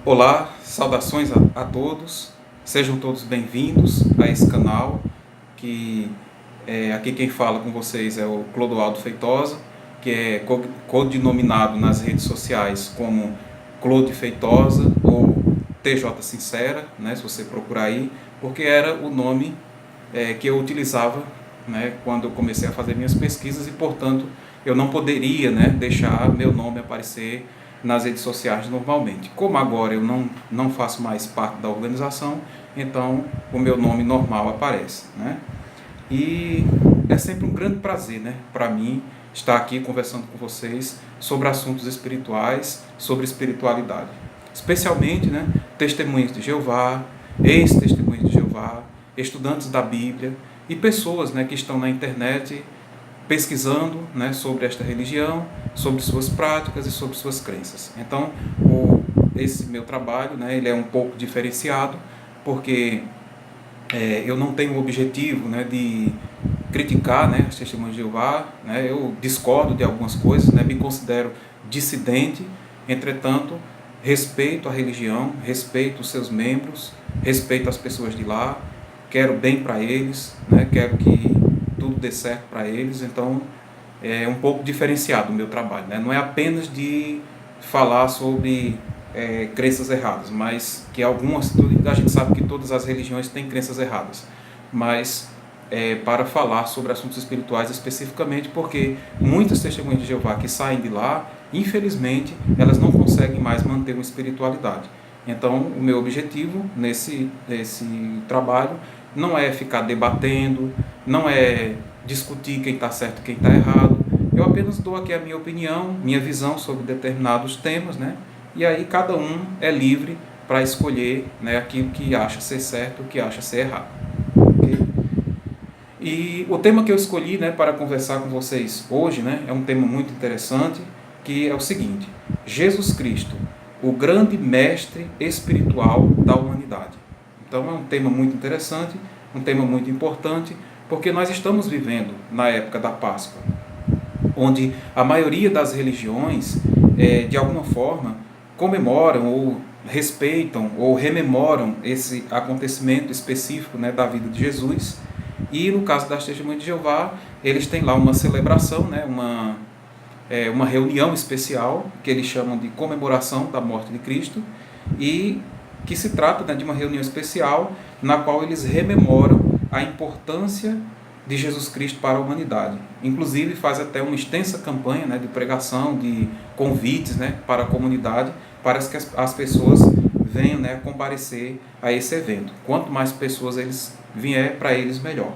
Olá, saudações a todos, sejam todos bem-vindos a esse canal, que aqui quem fala com vocês é o Clodoaldo Feitosa, que é codinominado nas redes sociais como Clode Feitosa ou TJ Sincera, né, se você procurar aí, porque era o nome que eu utilizava, né, quando eu comecei a fazer minhas pesquisas e, portanto, eu não poderia, né, deixar meu nome aparecer nas redes sociais normalmente. Como agora eu não faço mais parte da organização, então o meu nome normal aparece, né? E é sempre um grande prazer, né, para mim estar aqui conversando com vocês sobre assuntos espirituais, sobre espiritualidade. Especialmente, né, testemunhas de Jeová, ex-testemunhas de Jeová, estudantes da Bíblia e pessoas, né, que estão na internet pesquisando, né, sobre esta religião, sobre suas práticas e sobre suas crenças. Então, esse meu trabalho, né, ele é um pouco diferenciado, porque eu não tenho o objetivo, né, de criticar, né, as testemunhas de Jeová, né, eu discordo de algumas coisas, né, me considero dissidente, entretanto, respeito a religião, respeito os seus membros, respeito as pessoas de lá, quero bem para eles, né, quero que tudo dê certo para eles, então é um pouco diferenciado o meu trabalho, né? Não é apenas de falar sobre crenças erradas, mas que algumas, a gente sabe que todas as religiões têm crenças erradas, mas para falar sobre assuntos espirituais especificamente, porque muitas testemunhas de Jeová que saem de lá, infelizmente, elas não conseguem mais manter uma espiritualidade. Então, o meu objetivo nesse trabalho não é ficar debatendo, não é discutir quem está certo e quem está errado. Eu apenas dou aqui a minha opinião, minha visão sobre determinados temas, né? E aí cada um é livre para escolher, né, aquilo que acha ser certo, o que acha ser errado. Okay? E o tema que eu escolhi, né, para conversar com vocês hoje, né, é um tema muito interessante, que é o seguinte: Jesus Cristo, o grande mestre espiritual da humanidade. Então é um tema muito interessante, um tema muito importante, porque nós estamos vivendo na época da Páscoa, onde a maioria das religiões, de alguma forma, comemoram ou respeitam ou rememoram esse acontecimento específico, né, da vida de Jesus. E no caso das Testemunhas de Jeová, eles têm lá uma celebração, né, uma reunião especial, que eles chamam de comemoração da morte de Cristo, e que se trata, né, de uma reunião especial na qual eles rememoram a importância de Jesus Cristo para a humanidade. Inclusive faz até uma extensa campanha, né, de pregação, de convites, né, para a comunidade, para que as pessoas venham, né, comparecer a esse evento. Quanto mais pessoas eles vier, para eles melhor.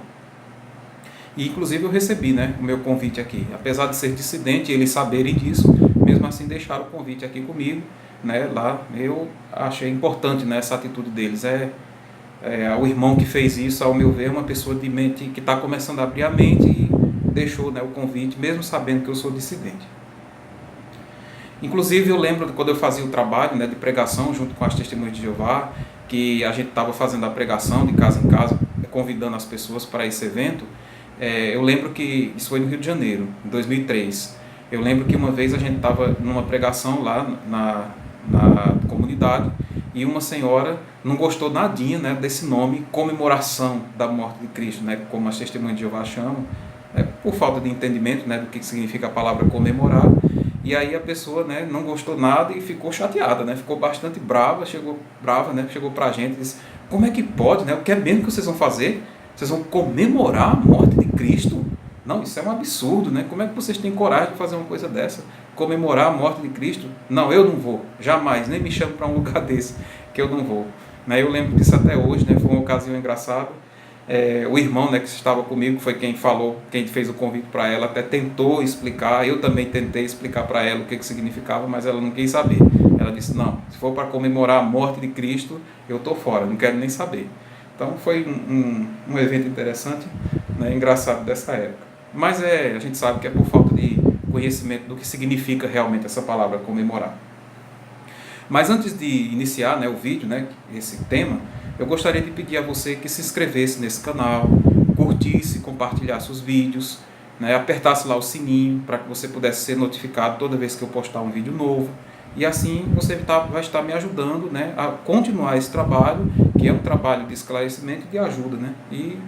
E inclusive eu recebi, né, o meu convite aqui. Apesar de ser dissidente, eles saberem disso, mesmo assim deixaram o convite aqui comigo, né, lá. Eu achei importante, né, essa atitude deles. O irmão que fez isso, ao meu ver, é uma pessoa de mente que está começando a abrir a mente e deixou, né, o convite, mesmo sabendo que eu sou dissidente. Inclusive eu lembro de quando eu fazia o trabalho, né, de pregação junto com as Testemunhas de Jeová, que a gente estava fazendo a pregação de casa em casa, convidando as pessoas para esse evento. Eu lembro que isso foi no Rio de Janeiro, em 2003. Eu lembro que uma vez a gente estava numa pregação lá na comunidade e uma senhora não gostou nadinha, né, desse nome, comemoração da morte de Cristo, né, como as Testemunhas de Jeová chamam, por falta de entendimento, né, do que significa a palavra comemorar. E aí a pessoa, né, não gostou nada e ficou chateada, né, ficou bastante brava, chegou para a gente e disse: como é que pode, né, o que é mesmo que vocês vão fazer? Vocês vão comemorar a morte de Cristo? Não, isso é um absurdo, né? Como é que vocês têm coragem de fazer uma coisa dessa? Comemorar a morte de Cristo? Não, eu não vou, jamais, nem me chamo para um lugar desse, que eu não vou. Eu lembro disso até hoje, né? Foi uma ocasião engraçada. O irmão, né, que estava comigo, foi quem falou, quem fez o convite para ela, até tentou explicar, eu também tentei explicar para ela o que significava, mas ela não quis saber. Ela disse: não, se for para comemorar a morte de Cristo, eu estou fora, não quero nem saber. Então foi um evento interessante, né, engraçado dessa época. Mas a gente sabe que é por falta de conhecimento do que significa realmente essa palavra comemorar. Mas antes de iniciar, né, o vídeo, né, esse tema, eu gostaria de pedir a você que se inscrevesse nesse canal, curtisse, compartilhasse os vídeos, né, apertasse lá o sininho para que você pudesse ser notificado toda vez que eu postar um vídeo novo. E assim você vai estar me ajudando, né, a continuar esse trabalho, que é um trabalho de esclarecimento e de ajuda, né? E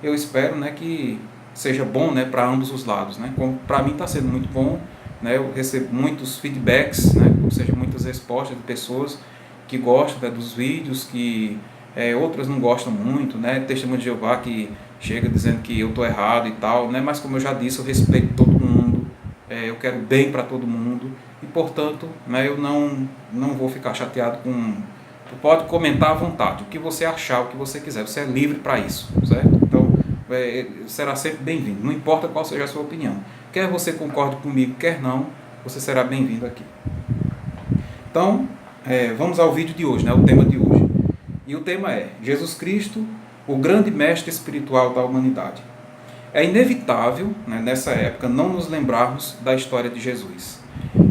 eu espero, né, que seja bom, né, para ambos os lados, né? Como para mim está sendo muito bom, né? Eu recebo muitos feedbacks, né, ou seja, muitas respostas de pessoas que gostam, né, dos vídeos, que outras não gostam muito, né? Testemunho de Jeová que chega dizendo que eu estou errado e tal, né? Mas como eu já disse, eu respeito todo mundo, eu quero bem para todo mundo e, portanto, né, eu não vou ficar chateado com... Tu pode comentar à vontade, o que você achar, o que você quiser, você é livre para isso, certo? Então, será sempre bem-vindo, não importa qual seja a sua opinião. Quer você concorde comigo, quer não, você será bem-vindo aqui. Então, vamos ao vídeo de hoje, né, o tema de hoje. E o tema é Jesus Cristo, o grande mestre espiritual da humanidade. É inevitável, né, nessa época, não nos lembrarmos da história de Jesus.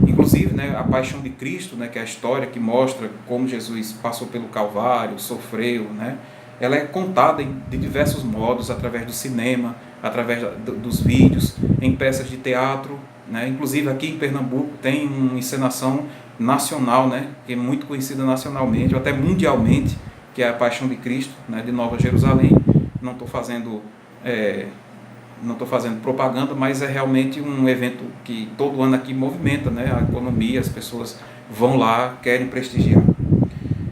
Inclusive, né, a paixão de Cristo, né, que é a história que mostra como Jesus passou pelo Calvário, sofreu, né, ela é contada de diversos modos, através do cinema, através dos vídeos, em peças de teatro, né, inclusive aqui em Pernambuco tem uma encenação nacional, né, que é muito conhecida nacionalmente, ou até mundialmente, que é a Paixão de Cristo, né, de Nova Jerusalém. Não estou fazendo propaganda, mas é realmente um evento que todo ano aqui movimenta, né, a economia, as pessoas vão lá, querem prestigiar.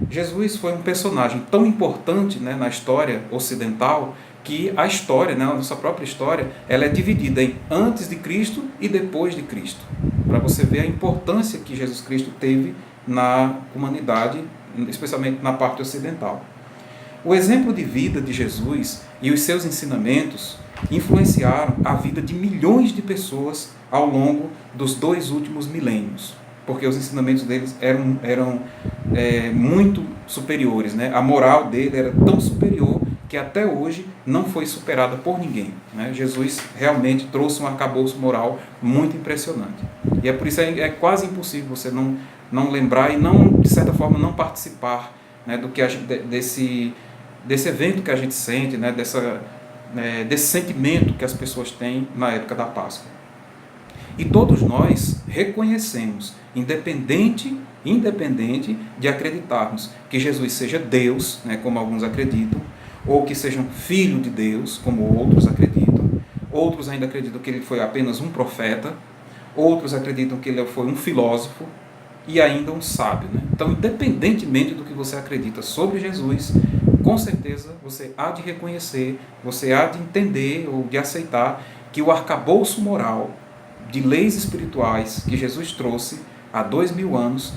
Jesus foi um personagem tão importante, né, na história ocidental, que a história, né, a nossa própria história, ela é dividida em antes de Cristo e depois de Cristo, para você ver a importância que Jesus Cristo teve na humanidade, especialmente na parte ocidental. O exemplo de vida de Jesus e os seus ensinamentos influenciaram a vida de milhões de pessoas ao longo dos 2 últimos milênios, porque os ensinamentos deles eram muito superiores, né? A moral dele era tão superior que até hoje não foi superada por ninguém, né? Jesus realmente trouxe um arcabouço moral muito impressionante. E é por isso que é quase impossível você não lembrar e não, de certa forma, não participar, né, do que desse evento que a gente sente, né, desse sentimento que as pessoas têm na época da Páscoa. E todos nós reconhecemos, independente de acreditarmos que Jesus seja Deus, né, como alguns acreditam, ou que seja um filho de Deus, como outros acreditam. Outros ainda acreditam que ele foi apenas um profeta, outros acreditam que ele foi um filósofo e ainda um sábio, né? Então, independentemente do que você acredita sobre Jesus, com certeza você há de reconhecer, você há de entender ou de aceitar que o arcabouço moral de leis espirituais que Jesus trouxe há 2000 anos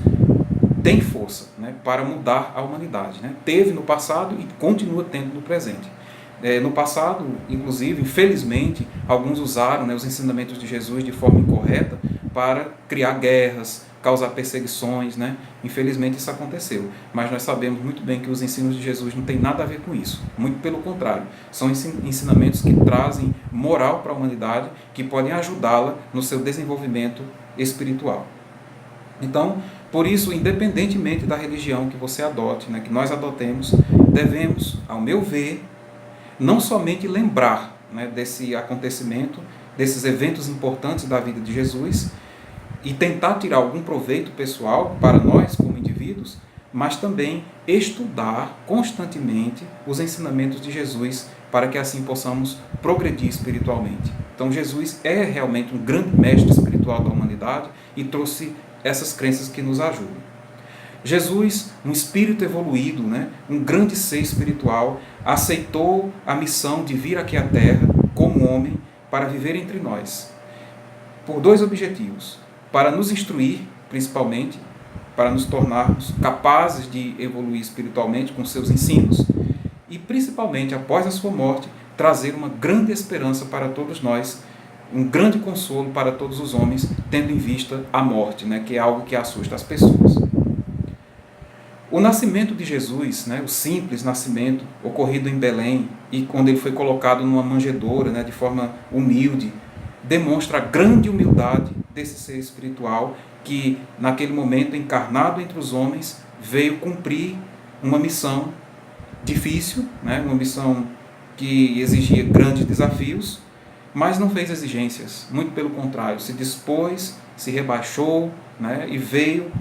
tem força, né, para mudar a humanidade, né? Teve no passado e continua tendo no presente. No passado, inclusive, infelizmente, alguns usaram, né, os ensinamentos de Jesus de forma incorreta para criar guerras, causar perseguições, né? Infelizmente isso aconteceu, mas nós sabemos muito bem que os ensinos de Jesus não têm nada a ver com isso, muito pelo contrário, são ensinamentos que trazem moral para a humanidade, que podem ajudá-la no seu desenvolvimento espiritual. Então, por isso, independentemente da religião que você adote, né, que nós adotemos, devemos, ao meu ver, não somente lembrar, né, desse acontecimento, desses eventos importantes da vida de Jesus, e tentar tirar algum proveito pessoal para nós como indivíduos, mas também estudar constantemente os ensinamentos de Jesus para que assim possamos progredir espiritualmente. Então Jesus é realmente um grande mestre espiritual da humanidade e trouxe essas crenças que nos ajudam. Jesus, um espírito evoluído, né, um grande ser espiritual, aceitou a missão de vir aqui à Terra como homem para viver entre nós, por 2 objetivos: para nos instruir, principalmente, para nos tornarmos capazes de evoluir espiritualmente com seus ensinos e, principalmente, após a sua morte, trazer uma grande esperança para todos nós, um grande consolo para todos os homens, tendo em vista a morte, né, que é algo que assusta as pessoas. O nascimento de Jesus, né, o simples nascimento, ocorrido em Belém, e quando ele foi colocado numa manjedoura, né, de forma humilde, demonstra a grande humildade desse ser espiritual que, naquele momento, encarnado entre os homens, veio cumprir uma missão difícil, né? Uma missão que exigia grandes desafios, mas não fez exigências, muito pelo contrário, se dispôs, se rebaixou, né? E veio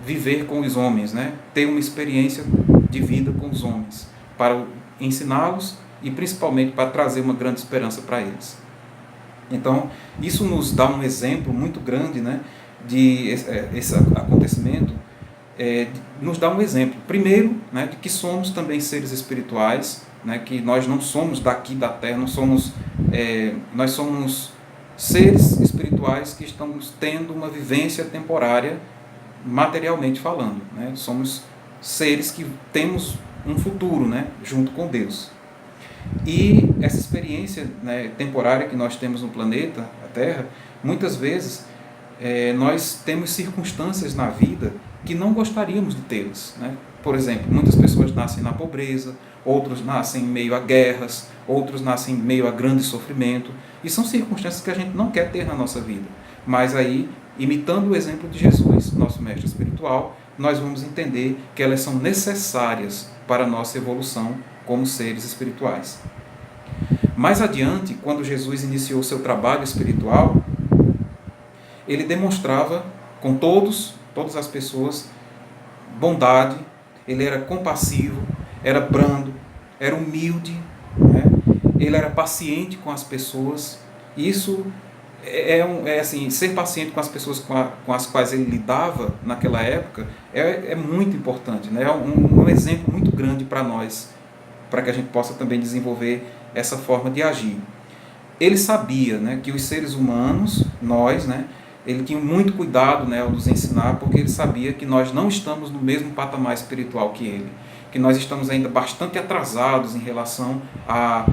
viver com os homens, né? Ter uma experiência de vida com os homens, para ensiná-los e principalmente para trazer uma grande esperança para eles. Então, isso nos dá um exemplo muito grande, né, de esse acontecimento, nos dá um exemplo, primeiro, né, de que somos também seres espirituais, né, que nós não somos daqui da terra, nós somos seres espirituais que estamos tendo uma vivência temporária, materialmente falando, né? Somos seres que temos um futuro, né, junto com Deus. E essa experiência, né, temporária que nós temos no planeta, a Terra, muitas vezes nós temos circunstâncias na vida que não gostaríamos de tê-las, né? Por exemplo, muitas pessoas nascem na pobreza, outros nascem em meio a guerras, outros nascem em meio a grande sofrimento, e são circunstâncias que a gente não quer ter na nossa vida. Mas aí, imitando o exemplo de Jesus, nosso mestre espiritual, nós vamos entender que elas são necessárias para a nossa evolução como seres espirituais. Mais adiante, quando Jesus iniciou seu trabalho espiritual, ele demonstrava com todas as pessoas, bondade, ele era compassivo, era brando, era humilde, né? Ele era paciente com as pessoas. Isso assim, ser paciente com as pessoas com as quais ele lidava naquela época é muito importante, né? É um exemplo muito grande para nós, para que a gente possa também desenvolver essa forma de agir. Ele sabia, né, que os seres humanos, nós, né, ele tinha muito cuidado, né, ao nos ensinar, porque ele sabia que nós não estamos no mesmo patamar espiritual que ele, que nós estamos ainda bastante atrasados em relação à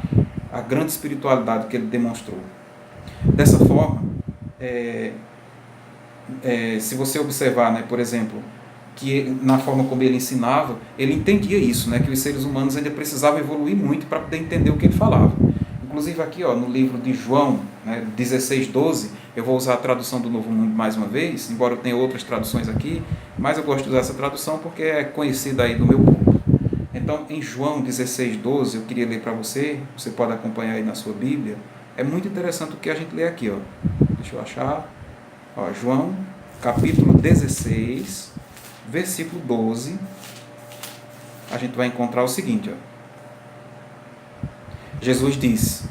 grande espiritualidade que ele demonstrou. Dessa forma, se você observar, né, por exemplo, que ele, na forma como ele ensinava, ele entendia isso, né, que os seres humanos ainda precisavam evoluir muito para poder entender o que ele falava. Inclusive aqui, no livro de João, né, 16:12, eu vou usar a tradução do Novo Mundo mais uma vez, embora eu tenha outras traduções aqui, mas eu gosto de usar essa tradução porque é conhecida aí do meu povo. Então, em João 16:12, eu queria ler para você, você pode acompanhar aí na sua Bíblia, é muito interessante o que a gente lê aqui, deixa eu achar, João, capítulo 16, versículo 12, a gente vai encontrar o seguinte, Jesus diz: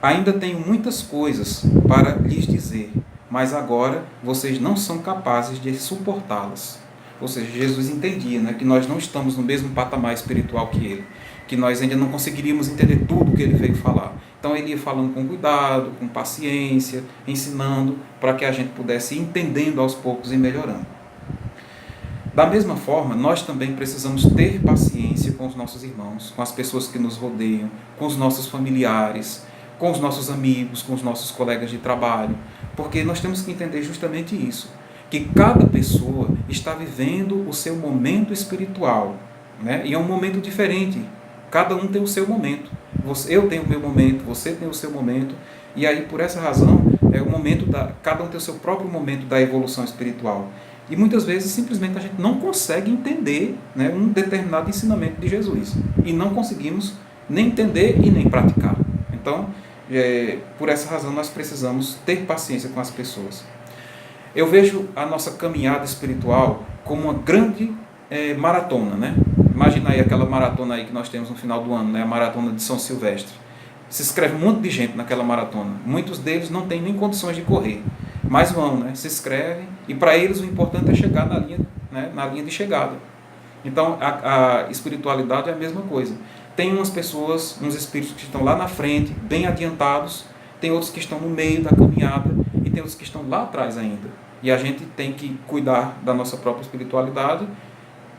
ainda tenho muitas coisas para lhes dizer, mas agora vocês não são capazes de suportá-las. Ou seja, Jesus entendia, né, que nós não estamos no mesmo patamar espiritual que ele, que nós ainda não conseguiríamos entender tudo o que ele veio falar. Então ele ia falando com cuidado, com paciência, ensinando para que a gente pudesse ir entendendo aos poucos e melhorando. Da mesma forma, nós também precisamos ter paciência com os nossos irmãos, com as pessoas que nos rodeiam, com os nossos familiares, com os nossos amigos, com os nossos colegas de trabalho, porque nós temos que entender justamente isso, que cada pessoa está vivendo o seu momento espiritual, né? E é um momento diferente, cada um tem o seu momento, eu tenho o meu momento, você tem o seu momento, e aí por essa razão, cada um tem o seu próprio momento da evolução espiritual. E muitas vezes simplesmente a gente não consegue entender, né, um determinado ensinamento de Jesus. E não conseguimos nem entender e nem praticar. Então, por essa razão, nós precisamos ter paciência com as pessoas. Eu vejo a nossa caminhada espiritual como uma grande maratona, né? Imagina aí aquela maratona aí que nós temos no final do ano, né? A maratona de São Silvestre. Se inscreve um monte de gente naquela maratona. Muitos deles não têm nem condições de correr. Mas vão, né? Se inscrevem, e para eles o importante é chegar na linha, né? Na linha de chegada. Então a espiritualidade é a mesma coisa. Tem umas pessoas, uns espíritos que estão lá na frente, bem adiantados, tem outros que estão no meio da caminhada e tem outros que estão lá atrás ainda. E a gente tem que cuidar da nossa própria espiritualidade,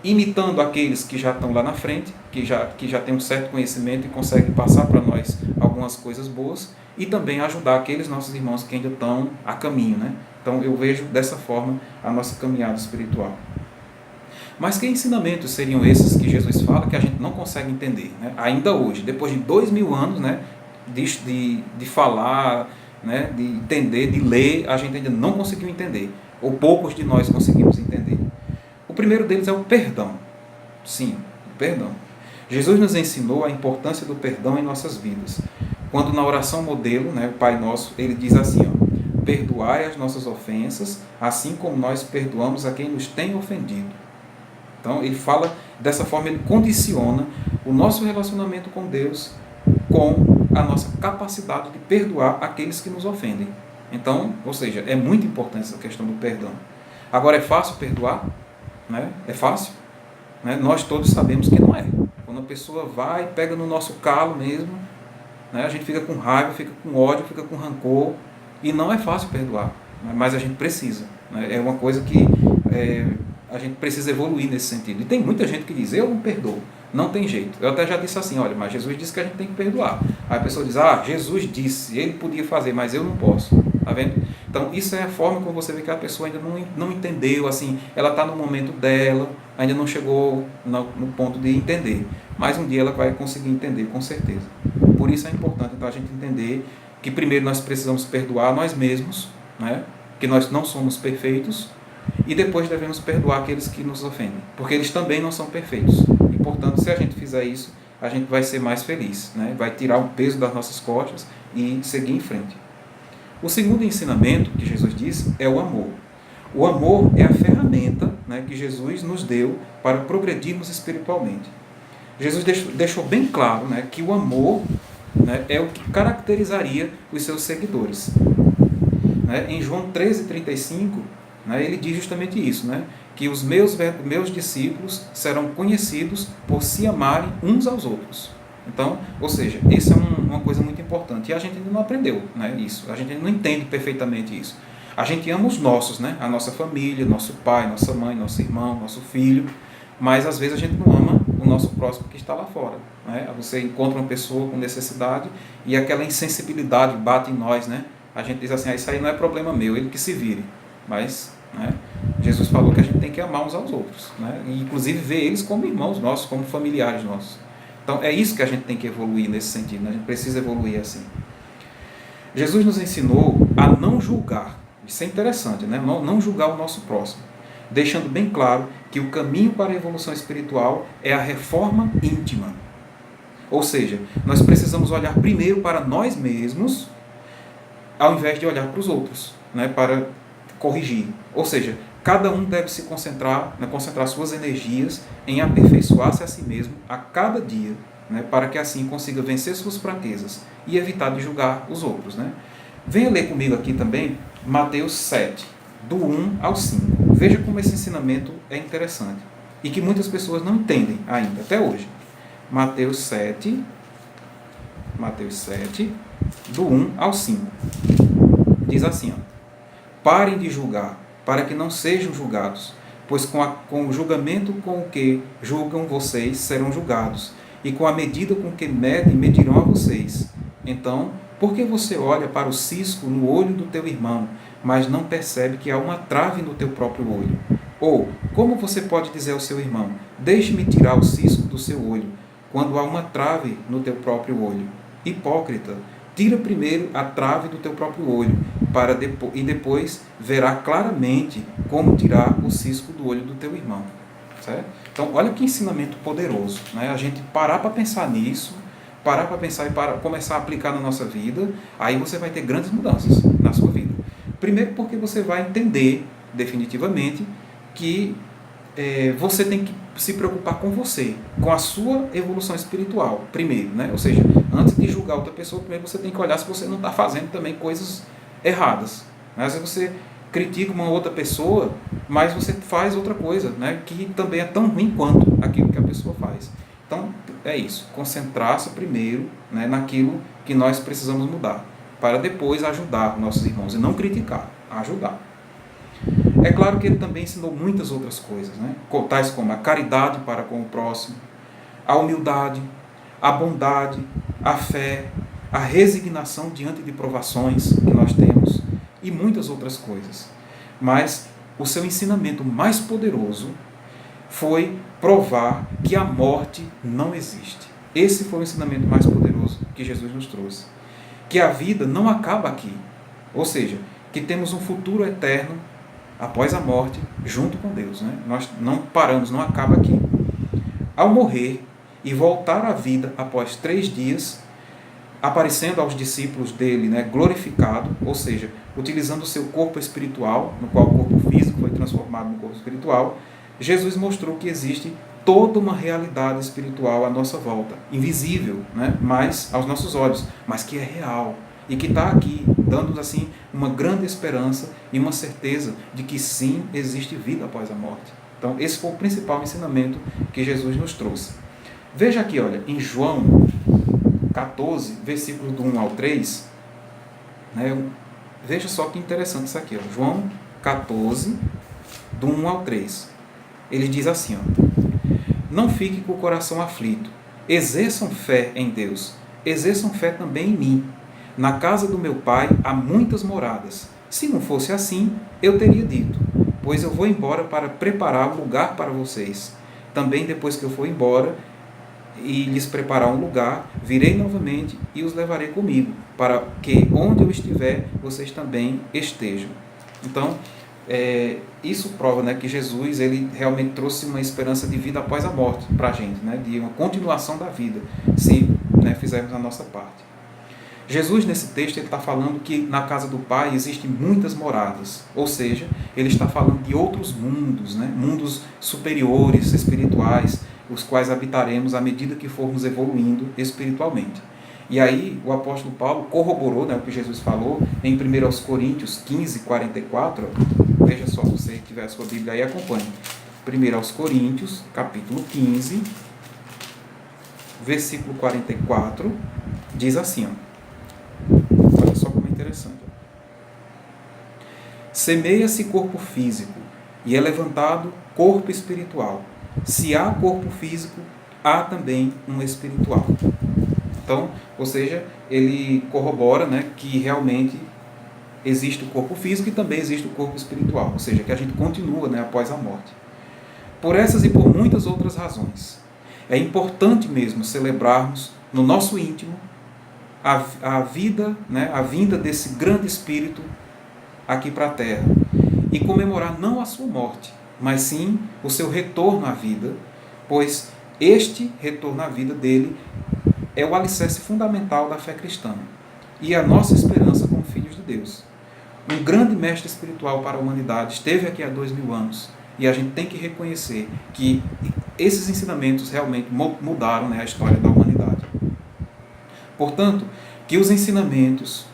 imitando aqueles que já estão lá na frente, que já têm um certo conhecimento e conseguem passar para nós algumas coisas boas, e também ajudar aqueles nossos irmãos que ainda estão a caminho, né? Então eu vejo dessa forma a nossa caminhada espiritual. Mas que ensinamentos seriam esses que Jesus fala que a gente não consegue entender, né? Ainda hoje, depois de 2000 anos, né, de falar, né, de entender, de ler, a gente ainda não conseguiu entender, ou poucos de nós conseguimos entender. O primeiro deles é o perdão. Sim, o perdão. Jesus nos ensinou a importância do perdão em nossas vidas. Quando na oração modelo, né, o Pai Nosso, ele diz assim, perdoai as nossas ofensas, assim como nós perdoamos a quem nos tem ofendido. Então, ele fala dessa forma, ele condiciona o nosso relacionamento com Deus com a nossa capacidade de perdoar aqueles que nos ofendem. Então, ou seja, é muito importante essa questão do perdão. Agora, é fácil perdoar? Né? É fácil? Né? Nós todos sabemos que não é. Quando a pessoa vai, pega no nosso calo mesmo, né? A gente fica com raiva, fica com ódio, fica com rancor, e não é fácil perdoar, né? Mas a gente precisa. Né? É uma coisa que a gente precisa evoluir nesse sentido. E tem muita gente que diz, eu não perdoo. Não tem jeito. Eu até já disse assim, olha, mas Jesus disse que a gente tem que perdoar. Aí a pessoa diz, Jesus disse, ele podia fazer, mas eu não posso. Tá vendo? Então, isso é a forma como você vê que a pessoa ainda não entendeu, assim, ela está no momento dela, ainda não chegou no ponto de entender. Mas um dia ela vai conseguir entender, com certeza. Por isso é importante, então, a gente entender que primeiro nós precisamos perdoar nós mesmos, né? Que nós não somos perfeitos, e depois devemos perdoar aqueles que nos ofendem, porque eles também não são perfeitos. E, portanto, se a gente fizer isso, a gente vai ser mais feliz, né? Vai tirar o peso das nossas costas e seguir em frente. O segundo ensinamento que Jesus disse é o amor. O amor é a ferramenta, né, que Jesus nos deu para progredirmos espiritualmente. Jesus deixou bem claro, né, que o amor, né, é o que caracterizaria os seus seguidores. Né? Em João 13,35, né, ele diz justamente isso, né, que os meus discípulos serão conhecidos por se amarem uns aos outros. Então, ou seja, isso é uma coisa muito importante. E a gente ainda não aprendeu, né, isso. A gente ainda não entende perfeitamente isso. A gente ama os nossos, né, a nossa família, nosso pai, nossa mãe, nosso irmão, nosso filho. Mas às vezes a gente não ama o nosso próximo que está lá fora. Né? Você encontra uma pessoa com necessidade e aquela insensibilidade bate em nós. Né? A gente diz assim, isso aí não é problema meu, ele que se vire. Mas, né, Jesus falou que a gente tem que amar uns aos outros. Né? E inclusive ver eles como irmãos nossos, como familiares nossos. Então é isso que a gente tem que evoluir nesse sentido, né? A gente precisa evoluir assim. Jesus nos ensinou a não julgar, isso é interessante, né? Não julgar o nosso próximo, deixando bem claro que o caminho para a evolução espiritual é a reforma íntima. Ou seja, nós precisamos olhar primeiro para nós mesmos, ao invés de olhar para os outros, né? Para corrigir. Ou seja, cada um deve se concentrar suas energias em aperfeiçoar-se a si mesmo a cada dia, né, para que assim consiga vencer suas fraquezas e evitar de julgar os outros. Né? Venha ler comigo aqui também Mateus 7, do 1 ao 5. Veja como esse ensinamento é interessante e que muitas pessoas não entendem ainda, até hoje. Mateus 7, do 1 ao 5. Diz assim, parem de julgar, para que não sejam julgados, pois com o julgamento com o que julgam vocês serão julgados, e com a medida com que medem, medirão a vocês. Então, por que você olha para o cisco no olho do teu irmão, mas não percebe que há uma trave no teu próprio olho? Ou, como você pode dizer ao seu irmão, deixe-me tirar o cisco do seu olho, quando há uma trave no teu próprio olho? Hipócrita! Tira primeiro a trave do teu próprio olho, e depois verá claramente como tirar o cisco do olho do teu irmão. Certo? Então, olha que ensinamento poderoso. Né? A gente parar para pensar nisso, parar para pensar e começar a aplicar na nossa vida, aí você vai ter grandes mudanças na sua vida. Primeiro porque você vai entender definitivamente que você tem que se preocupar com você, com a sua evolução espiritual, primeiro, né? Ou seja, antes de julgar outra pessoa, primeiro você tem que olhar se você não está fazendo também coisas erradas. Né? Às vezes você critica uma outra pessoa, mas você faz outra coisa, né? Que também é tão ruim quanto aquilo que a pessoa faz. Então, é isso, concentrar-se primeiro, né, naquilo que nós precisamos mudar, para depois ajudar nossos irmãos, e não criticar, ajudar. É claro que ele também ensinou muitas outras coisas, né? Tais como a caridade para com o próximo, a humildade, a bondade, a fé, a resignação diante de provações que nós temos e muitas outras coisas. Mas o seu ensinamento mais poderoso foi provar que a morte não existe. Esse foi o ensinamento mais poderoso que Jesus nos trouxe. Que a vida não acaba aqui. Ou seja, que temos um futuro eterno após a morte, junto com Deus. Né? Nós não paramos, não acaba aqui. Ao morrer e voltar à vida após 3 dias, aparecendo aos discípulos dele, né, glorificado, ou seja, utilizando o seu corpo espiritual, no qual o corpo físico foi transformado no corpo espiritual, Jesus mostrou que existe toda uma realidade espiritual à nossa volta, invisível, né? Mas aos nossos olhos, mas que é real e que está aqui, dando assim uma grande esperança e uma certeza de que sim, existe vida após a morte. Então, esse foi o principal ensinamento que Jesus nos trouxe. Veja aqui, olha, em João 14, versículos do 1 ao 3, né? Veja só que interessante isso aqui, ó. João 14, do 1 ao 3. Ele diz assim, ó: não fique com o coração aflito. Exerçam fé em Deus. Exerçam fé também em mim. Na casa do meu pai há muitas moradas. Se não fosse assim, eu teria dito, pois eu vou embora para preparar um lugar para vocês. Também depois que eu for embora e lhes preparar um lugar, virei novamente e os levarei comigo, para que onde eu estiver, vocês também estejam. Então, isso prova, né, que Jesus ele realmente trouxe uma esperança de vida após a morte para a gente, né, de uma continuação da vida, se, né, fizermos a nossa parte. Jesus, nesse texto, ele está falando que na casa do Pai existem muitas moradas, ou seja, ele está falando de outros mundos, né, mundos superiores, espirituais, os quais habitaremos à medida que formos evoluindo espiritualmente. E aí o apóstolo Paulo corroborou, né, o que Jesus falou em 1 Coríntios 15, 44, veja só, se você tiver a sua Bíblia aí, acompanhe. 1 Coríntios, capítulo 15, versículo 44, diz assim, ó, olha só como é interessante. Semeia-se corpo físico e é levantado corpo espiritual. Se há corpo físico, há também um espiritual. Então, ou seja, ele corrobora, né, que realmente existe o corpo físico e também existe o corpo espiritual, ou seja, que a gente continua, né, após a morte. Por essas e por muitas outras razões, é importante mesmo celebrarmos no nosso íntimo a vida, né, a vinda desse grande Espírito aqui para a Terra e comemorar não a sua morte, mas sim o seu retorno à vida, pois este retorno à vida dele é o alicerce fundamental da fé cristã e a nossa esperança como filhos de Deus. Um grande mestre espiritual para a humanidade esteve aqui há 2000 anos e a gente tem que reconhecer que esses ensinamentos realmente mudaram, né, a história da humanidade. Portanto, que os ensinamentos,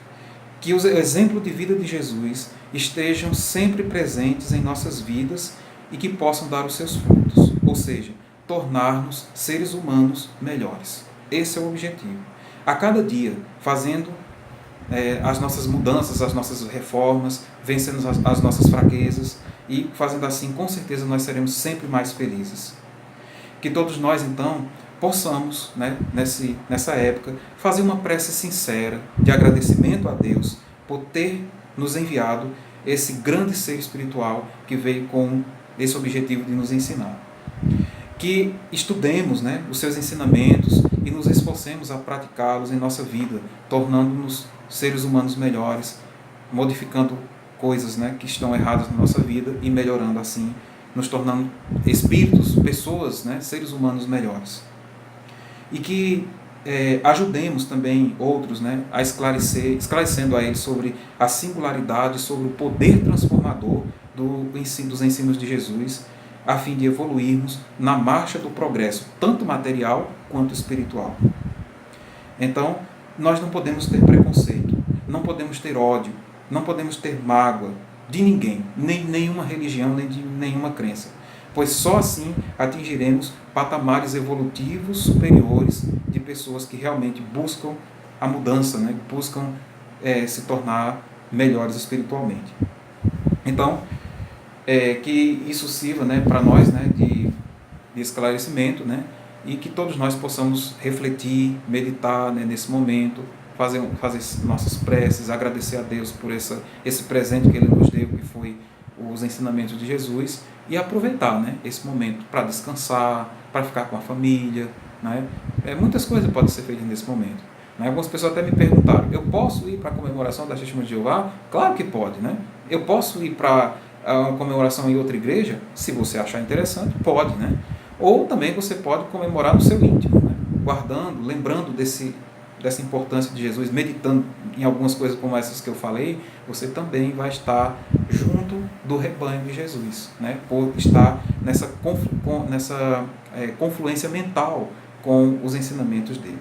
que o exemplo de vida de Jesus estejam sempre presentes em nossas vidas e que possam dar os seus frutos, ou seja, tornar-nos seres humanos melhores. Esse é o objetivo. A cada dia, fazendo as nossas mudanças, as nossas reformas, vencendo as nossas fraquezas e fazendo assim, com certeza, nós seremos sempre mais felizes. Que todos nós, então, possamos, né, nessa época, fazer uma prece sincera de agradecimento a Deus por ter nos enviado esse grande ser espiritual que veio com esse objetivo de nos ensinar. Que estudemos, né, os seus ensinamentos e nos esforcemos a praticá-los em nossa vida, tornando-nos seres humanos melhores, modificando coisas, né, que estão erradas na nossa vida e melhorando assim, nos tornando espíritos, pessoas, né, seres humanos melhores. E que ajudemos também outros, né, a esclarecendo a eles sobre a singularidade, sobre o poder transformador dos ensinos de Jesus, a fim de evoluirmos na marcha do progresso, tanto material quanto espiritual. Então, nós não podemos ter preconceito, não podemos ter ódio, não podemos ter mágoa de ninguém, nem nenhuma religião, nem de nenhuma crença, pois só assim atingiremos patamares evolutivos superiores de pessoas que realmente buscam a mudança, né? Buscam se tornar melhores espiritualmente. Então, que isso sirva, né, para nós, né, de esclarecimento, né, e que todos nós possamos refletir, meditar, né, nesse momento, fazer nossas preces, agradecer a Deus por esse presente que Ele nos deu, que foi os ensinamentos de Jesus, e aproveitar, né, esse momento para descansar, para ficar com a família, né? Muitas coisas podem ser feitas nesse momento. Né? Algumas pessoas até me perguntaram, eu posso ir para a comemoração das Testemunhas de Jeová? Claro que pode, né? Eu posso ir para uma comemoração em outra igreja? Se você achar interessante, pode, né? Ou também você pode comemorar no seu íntimo, né? Guardando, lembrando dessa importância de Jesus, meditando em algumas coisas como essas que eu falei, você também vai estar junto do rebanho de Jesus, né? Por estar nessa confluência mental com os ensinamentos dele.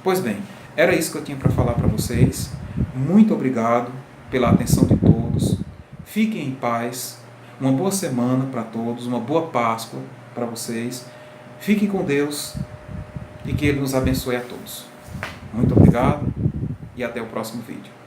Pois bem, era isso que eu tinha para falar para vocês. Muito obrigado pela atenção de todos. Fiquem em paz. Uma boa semana para todos, uma boa Páscoa para vocês. Fiquem com Deus e que Ele nos abençoe a todos. Muito obrigado e até o próximo vídeo.